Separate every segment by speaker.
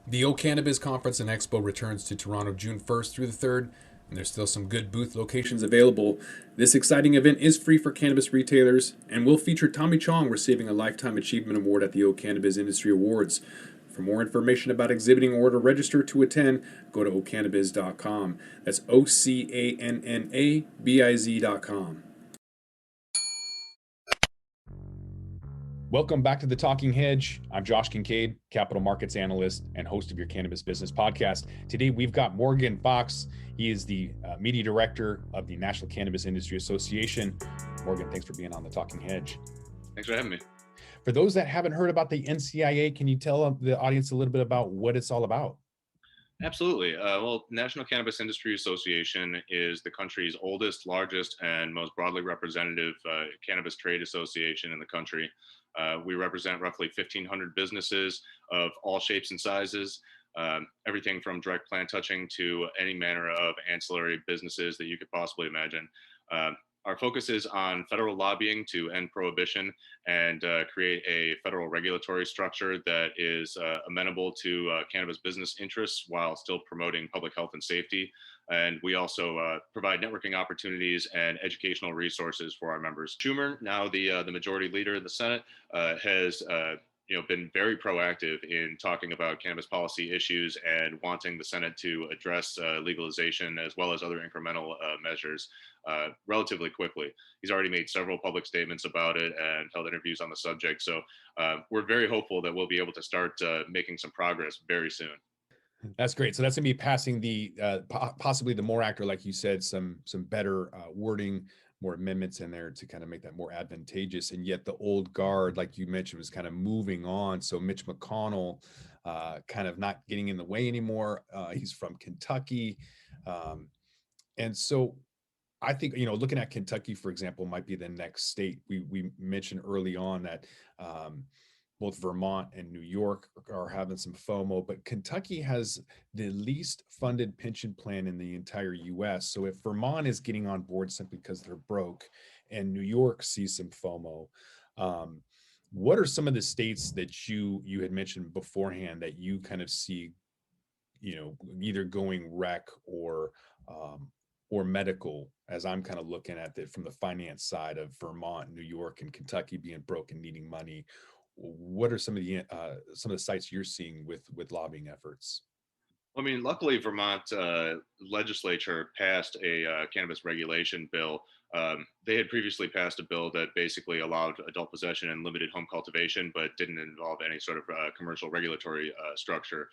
Speaker 1: The O Cannabis Conference and Expo returns to Toronto June 1st through the 3rd, and there's still some good booth locations available. This exciting event is free for cannabis retailers and will feature Tommy Chong receiving a Lifetime Achievement Award at the O Cannabis Industry Awards. For more information about exhibiting or to register to attend, go to ocannabis.com. That's OCANNABIZ.com. Welcome back to the Talking Hedge. I'm Josh Kincaid, capital markets analyst and host of your cannabis business podcast. Today we've got Morgan Fox. He is the media director of the National Cannabis Industry Association. Morgan, thanks for being on the Talking Hedge.
Speaker 2: Thanks for having me.
Speaker 1: For those that haven't heard about the NCIA, can you tell the audience a little bit about what it's all about?
Speaker 2: Absolutely. National Cannabis Industry Association is the country's oldest, largest, and most broadly representative cannabis trade association in the country. We represent roughly 1,500 businesses of all shapes and sizes, everything from direct plant touching to any manner of ancillary businesses that you could possibly imagine. Our focus is on federal lobbying to end prohibition and create a federal regulatory structure that is amenable to cannabis business interests while still promoting public health and safety. And we also provide networking opportunities and educational resources for our members. Schumer, now the majority leader in the Senate, has been very proactive in talking about cannabis policy issues and wanting the Senate to address legalization as well as other incremental measures relatively quickly. He's already made several public statements about it and held interviews on the subject. So we're very hopeful that we'll be able to start making some progress very soon.
Speaker 1: That's great. So that's going to be passing the possibly the MORE Act, or like you said, some better wording, more amendments in there to kind of make that more advantageous. And yet the old guard, like you mentioned, was kind of moving on. So Mitch McConnell kind of not getting in the way anymore. He's from Kentucky. And so I think, looking at Kentucky, for example, might be the next state. We mentioned early on that both Vermont and New York are having some FOMO, but Kentucky has the least funded pension plan in the entire US. So if Vermont is getting on board simply because they're broke and New York sees some FOMO, what are some of the states that you had mentioned beforehand that you kind of see, either going rec or medical, as I'm kind of looking at it from the finance side of Vermont, New York, and Kentucky being broke and needing money? What are some of the sites you're seeing with lobbying efforts?
Speaker 2: I mean, luckily, Vermont legislature passed a cannabis regulation bill. They had previously passed a bill that basically allowed adult possession and limited home cultivation, but didn't involve any sort of commercial regulatory structure.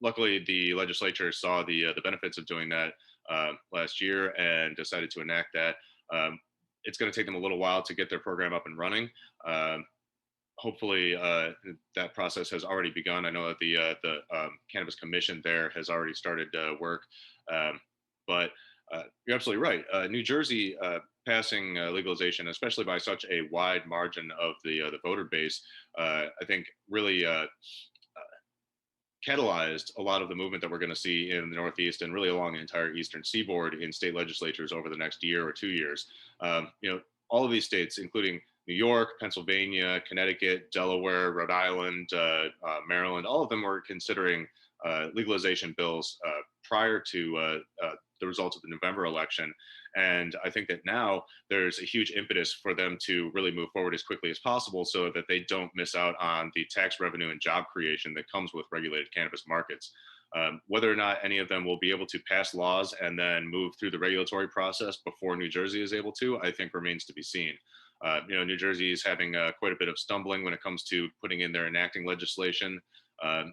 Speaker 2: Luckily, the legislature saw the benefits of doing that last year and decided to enact that. It's going to take them a little while to get their program up and running. Hopefully that process has already begun. I know that the Cannabis Commission there has already started work, but you're absolutely right. New Jersey passing legalization, especially by such a wide margin of the voter base, I think really catalyzed a lot of the movement that we're going to see in the Northeast and really along the entire Eastern Seaboard in state legislatures over the next year or 2 years. All of these states, including New York, Pennsylvania, Connecticut, Delaware, Rhode Island, Maryland, all of them were considering legalization bills prior to the results of the November election. And I think that now there's a huge impetus for them to really move forward as quickly as possible so that they don't miss out on the tax revenue and job creation that comes with regulated cannabis markets. Whether or not any of them will be able to pass laws and then move through the regulatory process before New Jersey is able to, I think remains to be seen. New Jersey is having quite a bit of stumbling when it comes to putting in their enacting legislation.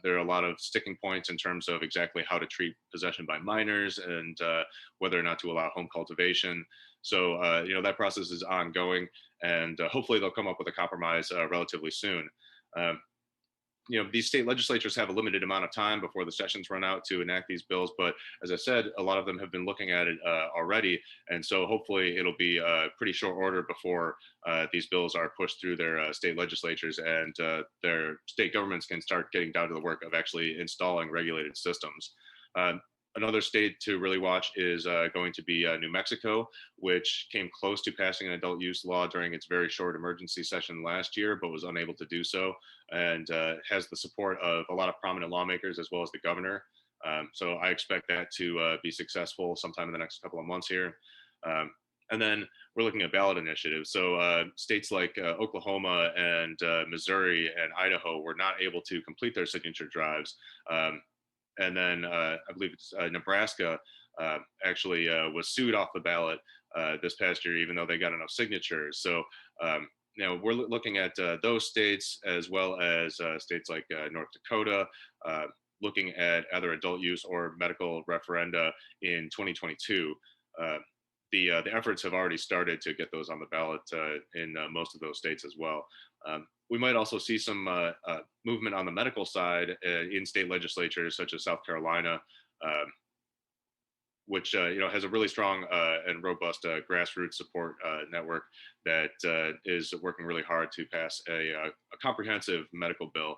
Speaker 2: There are a lot of sticking points in terms of exactly how to treat possession by minors and whether or not to allow home cultivation. So, that process is ongoing, and hopefully they'll come up with a compromise relatively soon. Um, these state legislatures have a limited amount of time before the sessions run out to enact these bills. But as I said, a lot of them have been looking at it already. And so hopefully it'll be a pretty short order before these bills are pushed through their state legislatures and their state governments can start getting down to the work of actually installing regulated systems. Another state to really watch is going to be New Mexico, which came close to passing an adult use law during its very short emergency session last year, but was unable to do so, and has the support of a lot of prominent lawmakers as well as the governor. So I expect that to be successful sometime in the next couple of months here. Um, and then we're looking at ballot initiatives. So states like Oklahoma and Missouri and Idaho were not able to complete their signature drives. And then I believe it's Nebraska actually was sued off the ballot this past year, even though they got enough signatures. So we're looking at those states as well as states like North Dakota, looking at either adult use or medical referenda in 2022. Uh, the efforts have already started to get those on the ballot in most of those states as well. We might also see some movement on the medical side in state legislatures such as South Carolina, uh, which has a really strong and robust grassroots support network that is working really hard to pass a comprehensive medical bill.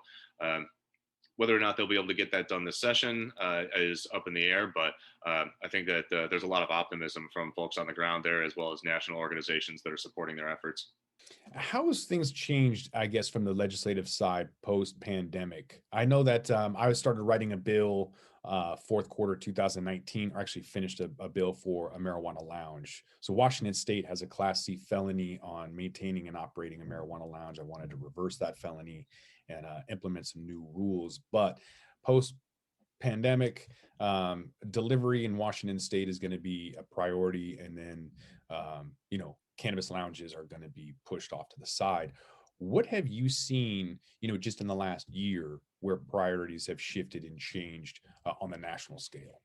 Speaker 2: Whether or not they'll be able to get that done this session is up in the air, but I think that there's a lot of optimism from folks on the ground there, as well as national organizations that are supporting their efforts.
Speaker 1: How has things changed, I guess, from the legislative side post pandemic? I know that I started writing a bill fourth quarter 2019, or actually finished a bill for a marijuana lounge. So Washington State has a Class C felony on maintaining and operating a marijuana lounge. I wanted to reverse that felony and implement some new rules. But post pandemic, delivery in Washington State is going to be a priority, and then cannabis lounges are going to be pushed off to the side. What have you seen, just in the last year, where priorities have shifted and changed on the national scale?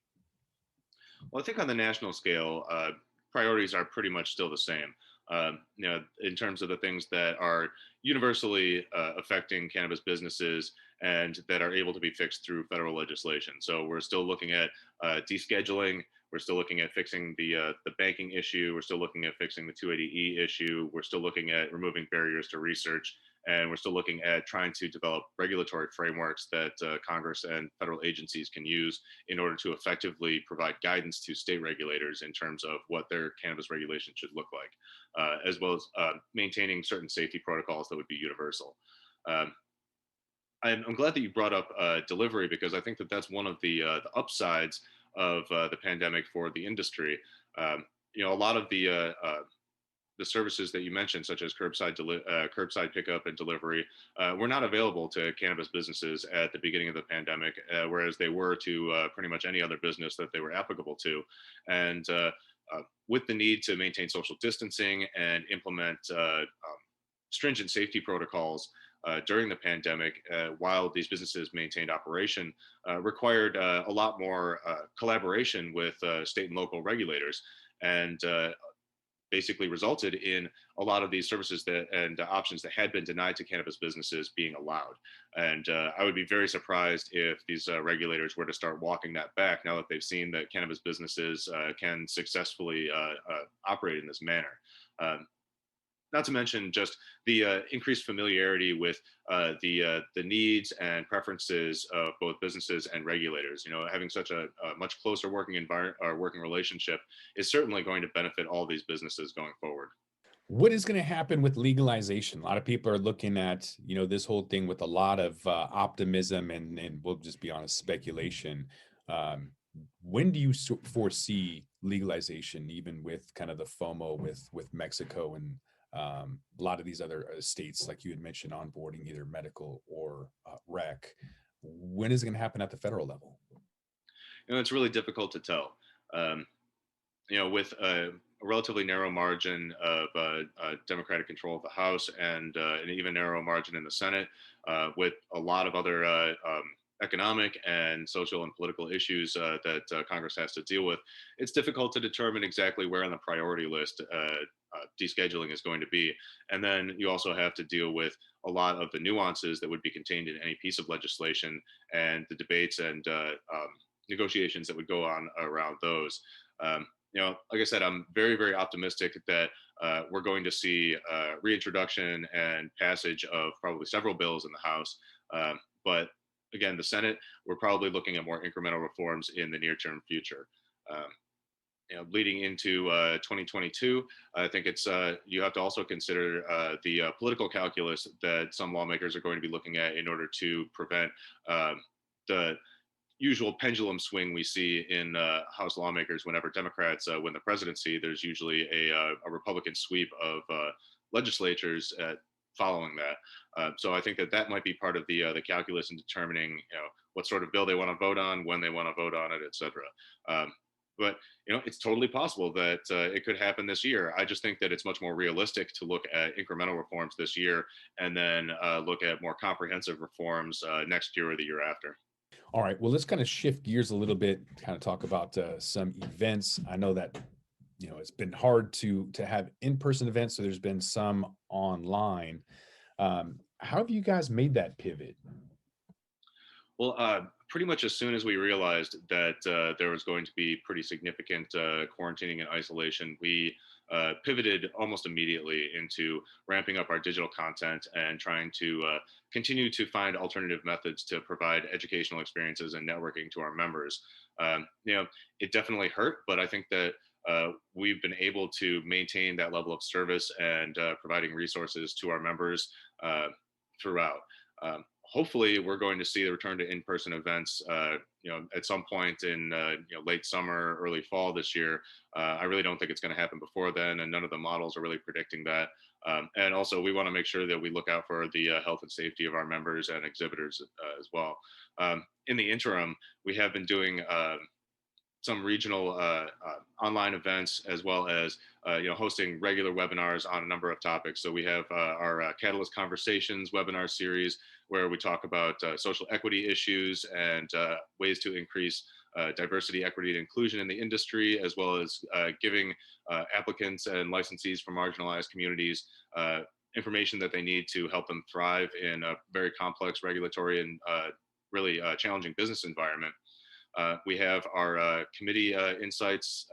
Speaker 2: Well, I think on the national scale, priorities are pretty much still the same. In terms of the things that are universally affecting cannabis businesses and that are able to be fixed through federal legislation. So we're still looking at descheduling. We're still looking at fixing the banking issue. We're still looking at fixing the 280E issue. We're still looking at removing barriers to research, and we're still looking at trying to develop regulatory frameworks that Congress and federal agencies can use in order to effectively provide guidance to state regulators in terms of what their cannabis regulation should look like, as well as maintaining certain safety protocols that would be universal. Um, I'm glad that you brought up delivery, because I think that that's one of the upsides of the pandemic for the industry. A lot of the services that you mentioned, such as curbside pickup and delivery, were not available to cannabis businesses at the beginning of the pandemic, whereas they were to pretty much any other business that they were applicable to. And with the need to maintain social distancing and implement stringent safety protocols during the pandemic, while these businesses maintained operation, required a lot more collaboration with state and local regulators, and basically resulted in a lot of these services and options that had been denied to cannabis businesses being allowed. And I would be very surprised if these regulators were to start walking that back now that they've seen that cannabis businesses can successfully operate in this manner. Um, Not to mention just the increased familiarity with the needs and preferences of both businesses and regulators. Having such a much closer working environment or working relationship is certainly going to benefit all these businesses going forward.
Speaker 1: What is going to happen with legalization? A lot of people are looking at, this whole thing with a lot of optimism and we'll just be honest, speculation. Um, when do you foresee legalization, even with kind of the FOMO with Mexico and a lot of these other states, like you had mentioned, onboarding either medical or rec? When is it going to happen at the federal level?
Speaker 2: It's really difficult to tell. Um, with a relatively narrow margin of Democratic control of the House and an even narrow margin in the Senate, with a lot of other economic and social and political issues that Congress has to deal with, it's difficult to determine exactly where on the priority list descheduling is going to be. And then you also have to deal with a lot of the nuances that would be contained in any piece of legislation and the debates and negotiations that would go on around those. Like I said, I'm very, very optimistic that we're going to see reintroduction and passage of probably several bills in the House. But again, the Senate, we're probably looking at more incremental reforms in the near term future. Um, Leading into 2022, I think it's you have to also consider the political calculus that some lawmakers are going to be looking at in order to prevent the usual pendulum swing we see in House lawmakers. Whenever Democrats win the presidency, there's usually a Republican sweep of legislatures following that. So I think that might be part of the calculus in determining what sort of bill they want to vote on, when they want to vote on it, et cetera. But it's totally possible that it could happen this year. I just think that it's much more realistic to look at incremental reforms this year and then look at more comprehensive reforms next year or the year after.
Speaker 1: All right. Well, let's kind of shift gears a little bit, kind of talk about some events. I know that it's been hard to have in-person events, so there's been some online. How have you guys made that pivot?
Speaker 2: Well, pretty much as soon as we realized that there was going to be pretty significant quarantining and isolation, we pivoted almost immediately into ramping up our digital content and trying to continue to find alternative methods to provide educational experiences and networking to our members. It definitely hurt, but I think that we've been able to maintain that level of service and providing resources to our members throughout. Hopefully, we're going to see the return to in-person events, at some point in late summer, early fall this year. I really don't think it's going to happen before then, and none of the models are really predicting that. And also, we want to make sure that we look out for the health and safety of our members and exhibitors as well. In the interim, we have been doing some regional online events, as well as hosting regular webinars on a number of topics. So we have our Catalyst Conversations webinar series, where we talk about social equity issues and ways to increase diversity, equity, and inclusion in the industry, as well as giving applicants and licensees from marginalized communities information that they need to help them thrive in a very complex regulatory and really challenging business environment. We have our committee insights,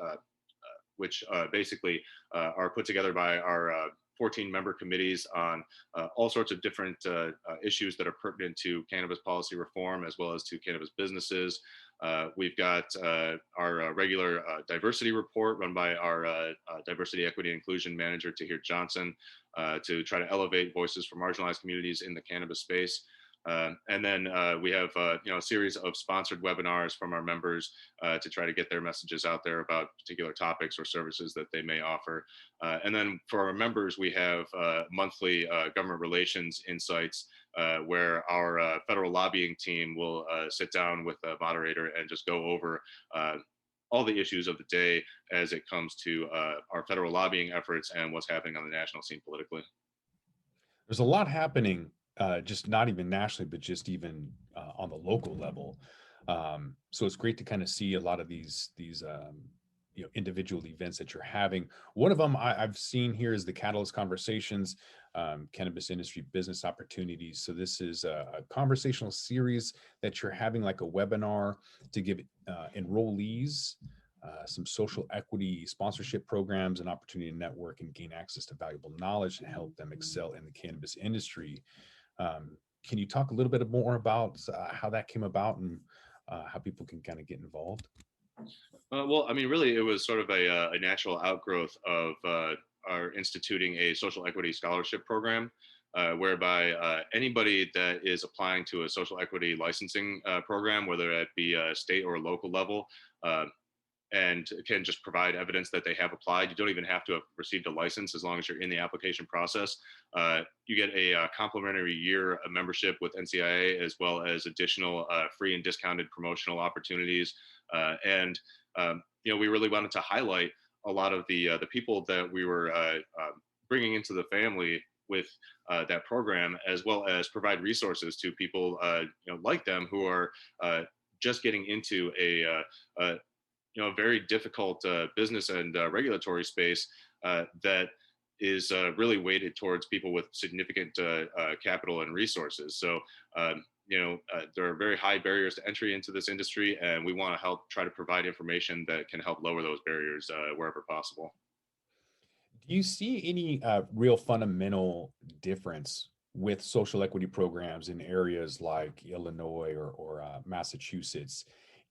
Speaker 2: which basically are put together by our 14 member committees on all sorts of different issues that are pertinent to cannabis policy reform, as well as to cannabis businesses. We've got our regular diversity report run by our diversity, equity, and inclusion manager, Tahir Johnson, to try to elevate voices for marginalized communities in the cannabis space. And then we have a series of sponsored webinars from our members to try to get their messages out there about particular topics or services that they may offer. And then for our members, we have monthly government relations insights where our federal lobbying team will sit down with a moderator and just go over all the issues of the day as it comes to our federal lobbying efforts and what's happening on the national scene politically.
Speaker 1: There's a lot happening, just not even nationally, but just even on the local level. So it's great to kind of see a lot of these individual events that you're having. One of them I've seen here is the Catalyst Conversations, Cannabis Industry Business Opportunities. So this is a conversational series that you're having, like a webinar to give enrollees some social equity sponsorship programs and opportunity to network and gain access to valuable knowledge and help them excel in the cannabis industry. Can you talk a little bit more about how that came about and how people can kind of get involved?
Speaker 2: Well, I mean, really, it was sort of a natural outgrowth of our instituting a social equity scholarship program, whereby anybody that is applying to a social equity licensing program, whether it be a state or local level, and can just provide evidence that they have applied. You don't even have to have received a license as long as you're in the application process. You get a complimentary year of membership with NCIA, as well as additional free and discounted promotional opportunities. And we really wanted to highlight a lot of the people that we were bringing into the family with that program, as well as provide resources to people like them who are just getting into a very difficult business and regulatory space that is really weighted towards people with significant capital and resources. So, there are very high barriers to entry into this industry, and we want to help try to provide information that can help lower those barriers wherever possible.
Speaker 1: Do you see any real fundamental difference with social equity programs in areas like Illinois or Massachusetts,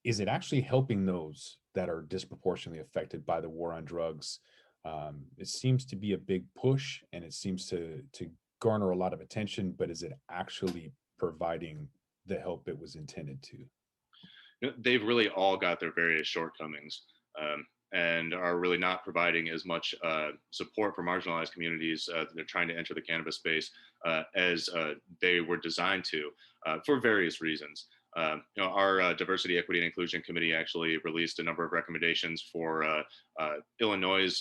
Speaker 1: is it actually helping those that are disproportionately affected by the war on drugs? It seems to be a big push, and it seems to garner a lot of attention, but is it actually providing the help it was intended to?
Speaker 2: They've really all got their various shortcomings, and are really not providing as much support for marginalized communities that are trying to enter the cannabis space as they were designed to, for various reasons. Our Diversity, Equity, and Inclusion Committee actually released a number of recommendations for Illinois'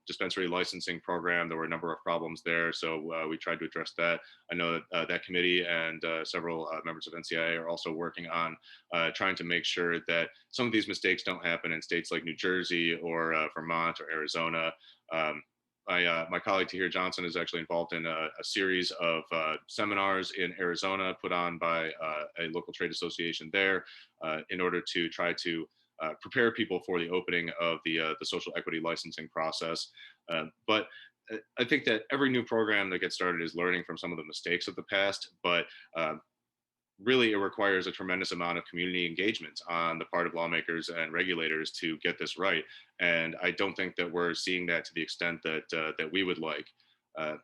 Speaker 2: dispensary licensing program. There were a number of problems there, so we tried to address that. I know that that committee and several members of NCIA are also working on trying to make sure that some of these mistakes don't happen in states like New Jersey or Vermont or Arizona. My colleague Tahir Johnson is actually involved in a series of seminars in Arizona put on by a local trade association there in order to try to prepare people for the opening of the social equity licensing process. But I think that every new program that gets started is learning from some of the mistakes of the past, but really it requires a tremendous amount of community engagement on the part of lawmakers and regulators to get this right. And I don't think that we're seeing that to the extent that that we would like. Uh,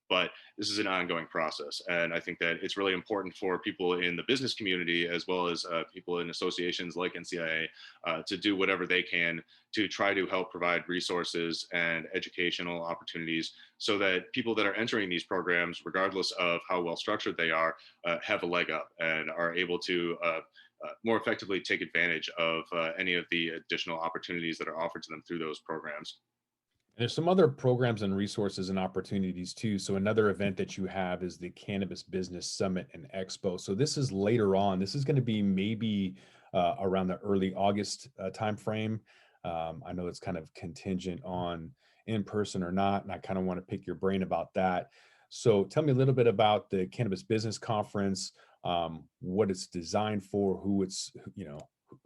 Speaker 2: but this is an ongoing process, and I think that it's really important for people in the business community as well as people in associations like NCIA to do whatever they can to try to help provide resources and educational opportunities so that people that are entering these programs, regardless of how well structured they are, have a leg up and are able to more effectively take advantage of any of the additional opportunities that are offered to them through those programs.
Speaker 1: There's some other programs and resources and opportunities too. So another event that you have is the Cannabis Business Summit and Expo. So this is later on. This is going to be maybe around the early August timeframe. I know it's kind of contingent on in person or not, and I kind of want to pick your brain about that. So tell me a little bit about the Cannabis Business Conference, what it's designed for, who it's,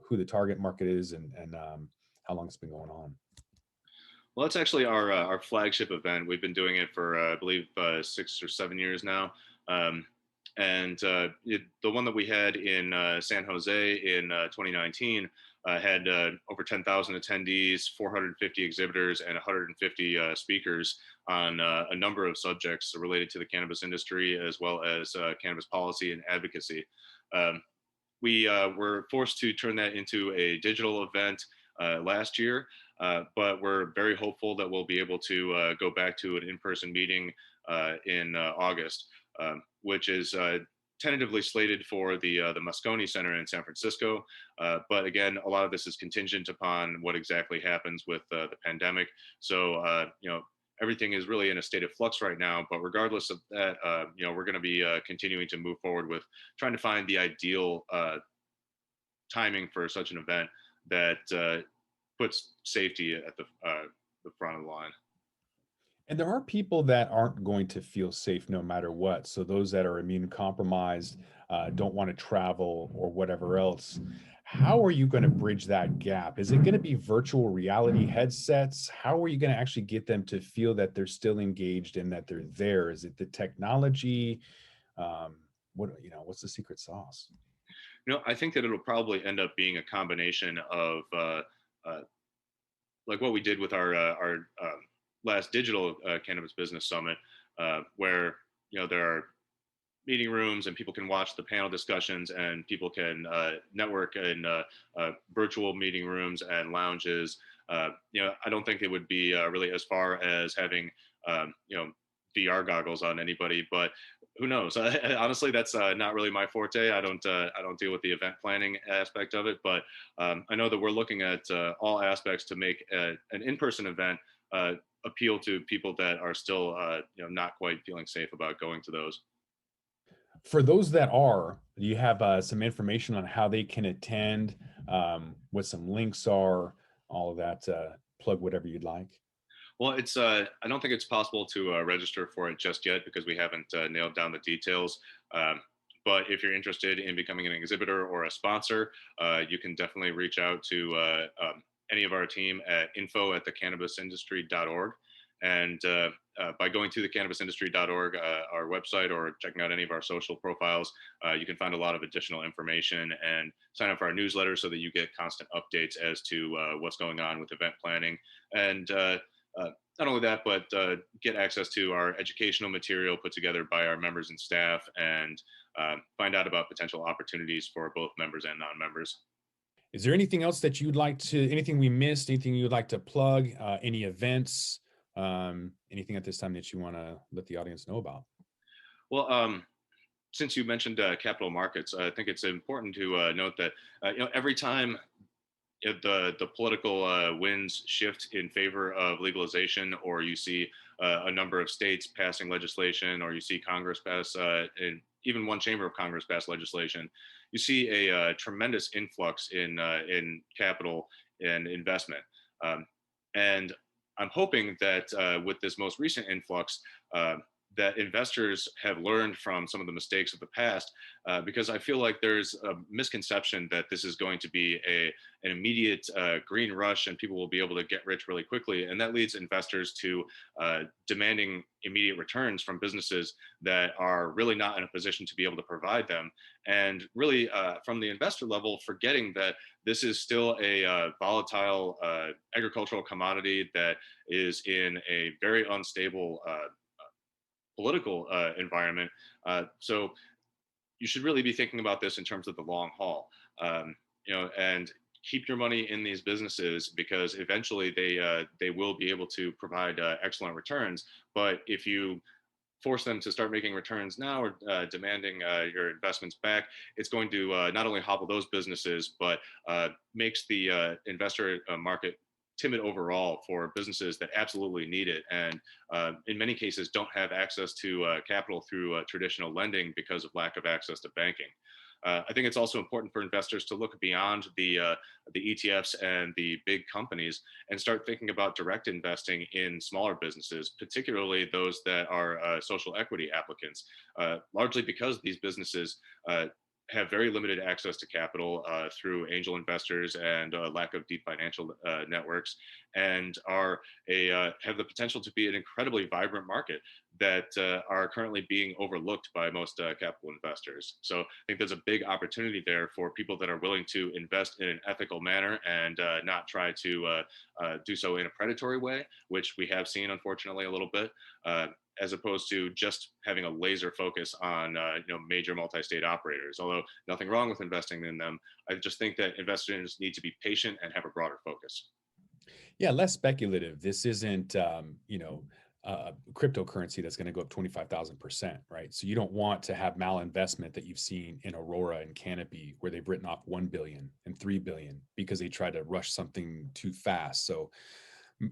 Speaker 1: who the target market is, and how long it's been going on.
Speaker 2: Well, that's actually our flagship event. We've been doing it for I believe 6 or 7 years now, and the one that we had in San Jose in 2019 had over 10,000 attendees, 450 exhibitors, and 150 speakers on a number of subjects related to the cannabis industry as well as cannabis policy and advocacy. Um, we were forced to turn that into a digital event last year, but we're very hopeful that we'll be able to go back to an in-person meeting in August, which is tentatively slated for the Moscone Center in San Francisco. But again, a lot of this is contingent upon what exactly happens with the pandemic. So everything is really in a state of flux right now. But regardless of that, we're going to be continuing to move forward with trying to find the ideal timing for such an event that puts safety at the front of the line.
Speaker 1: And there are people that aren't going to feel safe no matter what. So those that are immune compromised, don't want to travel or whatever else. How are you going to bridge that gap? Is it going to be virtual reality headsets? How are you going to actually get them to feel that they're still engaged and that they're there? Is it the technology? What's the secret sauce?
Speaker 2: I think that it'll probably end up being a combination of like what we did with our last digital cannabis business summit, where there are meeting rooms and people can watch the panel discussions and people can network in virtual meeting rooms and lounges. I don't think it would be really as far as having VR goggles on anybody, but who knows? Honestly, that's not really my forte. I don't deal with the event planning aspect of it, but I know that we're looking at all aspects to make an in-person event appeal to people that are still not quite feeling safe about going to those.
Speaker 1: For those that are, do you have some information on how they can attend, what some links are, all of that? Plug whatever you'd like.
Speaker 2: Well, it's I don't think it's possible to register for it just yet because we haven't nailed down the details. But if you're interested in becoming an exhibitor or a sponsor, you can definitely reach out to any of our team at info@thecannabisindustry.org. And by going to the cannabisindustry.org, our website, or checking out any of our social profiles, you can find a lot of additional information and sign up for our newsletter so that you get constant updates as to what's going on with event planning. And not only that, but get access to our educational material put together by our members and staff, and find out about potential opportunities for both members and non-members.
Speaker 1: Is there anything else that you'd like to, anything we missed, anything you'd like to plug, any events, anything at this time that you want to let the audience know about?
Speaker 2: Well, since you mentioned capital markets, I think it's important to note that every time the political winds shift in favor of legalization, or you see a number of states passing legislation, or you see Congress pass, in even one chamber of Congress pass legislation, you see a tremendous influx in capital and investment. And I'm hoping that with this most recent influx, that investors have learned from some of the mistakes of the past, because I feel like there's a misconception that this is going to be an immediate green rush and people will be able to get rich really quickly. And that leads investors to demanding immediate returns from businesses that are really not in a position to be able to provide them. And really, from the investor level, forgetting that this is still a volatile agricultural commodity that is in a very unstable political environment. So you should really be thinking about this in terms of the long haul, and keep your money in these businesses, because eventually they will be able to provide excellent returns. But if you force them to start making returns now, or demanding your investments back, it's going to not only hobble those businesses, but makes the investor market timid overall for businesses that absolutely need it, and in many cases don't have access to capital through traditional lending because of lack of access to banking. I think it's also important for investors to look beyond the ETFs and the big companies and start thinking about direct investing in smaller businesses, particularly those that are social equity applicants, largely because these businesses have very limited access to capital through angel investors and lack of deep financial networks, and have the potential to be an incredibly vibrant market that are currently being overlooked by most capital investors. So I think there's a big opportunity there for people that are willing to invest in an ethical manner and not try to do so in a predatory way, which we have seen, unfortunately, a little bit. As opposed to just having a laser focus on major multi-state operators. Although nothing wrong with investing in them, I just think that investors need to be patient and have a broader focus.
Speaker 1: Yeah, less speculative. This isn't, cryptocurrency that's going to go up 25,000%, right? So you don't want to have malinvestment that you've seen in Aurora and Canopy, where they've written off 1 billion and 3 billion because they try to rush something too fast. So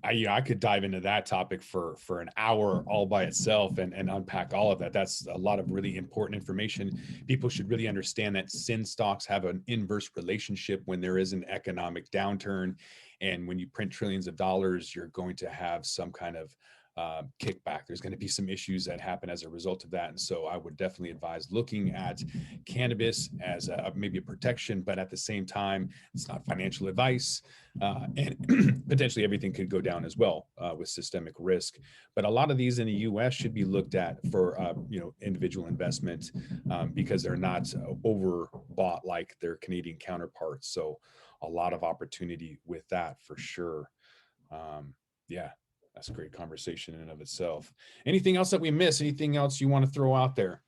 Speaker 1: I could dive into that topic for an hour all by itself and unpack all of that. That's a lot of really important information. People should really understand that sin stocks have an inverse relationship when there is an economic downturn. And when you print trillions of dollars, you're going to have some kind of kickback. There's going to be some issues that happen as a result of that. And so I would definitely advise looking at cannabis as maybe a protection, but at the same time, it's not financial advice. And potentially everything could go down as well with systemic risk. But a lot of these in the US should be looked at for individual investment because they're not overbought like their Canadian counterparts. So a lot of opportunity with that for sure. Yeah. That's a great conversation in and of itself. Anything else that we miss? Anything else you want to throw out there?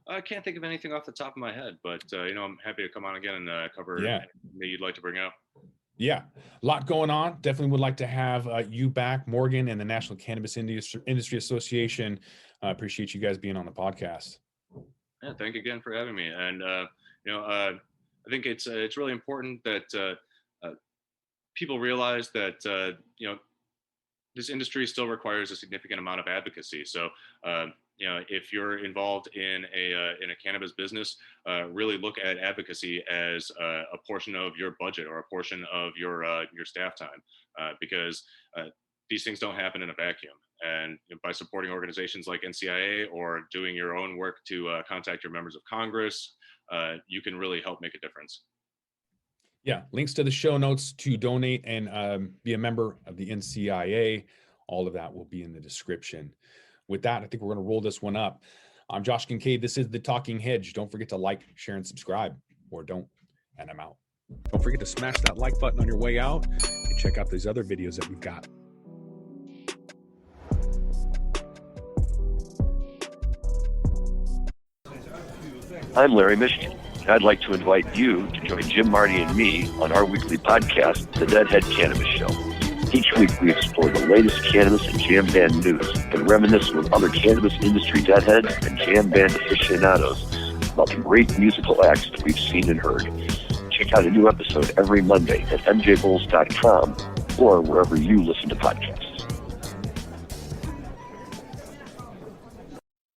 Speaker 2: I can't think of anything off the top of my head, but I'm happy to come on again and cover
Speaker 1: Yeah.
Speaker 2: anything that you'd like to bring up.
Speaker 1: Yeah, a lot going on. Definitely would like to have you back, Morgan, and the National Cannabis Industry Association. I appreciate you guys being on the podcast.
Speaker 2: Yeah, thank you again for having me. And I think it's really important that people realize that this industry still requires a significant amount of advocacy. So, if you're involved in a cannabis business, really look at advocacy as a portion of your budget or a portion of your staff time, because these things don't happen in a vacuum. And by supporting organizations like NCIA or doing your own work to contact your members of Congress, you can really help make a difference.
Speaker 1: Yeah, links to the show notes to donate and be a member of the NCIA All of that will be in the description. With that, I think we're going to roll this one up. I'm Josh Kincaid. This is The Talking Hedge. Don't forget to like, share, and subscribe, or don't, and I'm out. Don't forget to smash that like button on your way out and check out these other videos that we've got.
Speaker 3: I'm Larry Michigan. I'd like to invite you to join Jim, Marty, and me on our weekly podcast, The Deadhead Cannabis Show. Each week we explore the latest cannabis and jam band news and reminisce with other cannabis industry deadheads and jam band aficionados about the great musical acts that we've seen and heard. Check out a new episode every Monday at mjbulls.com or wherever you listen to podcasts.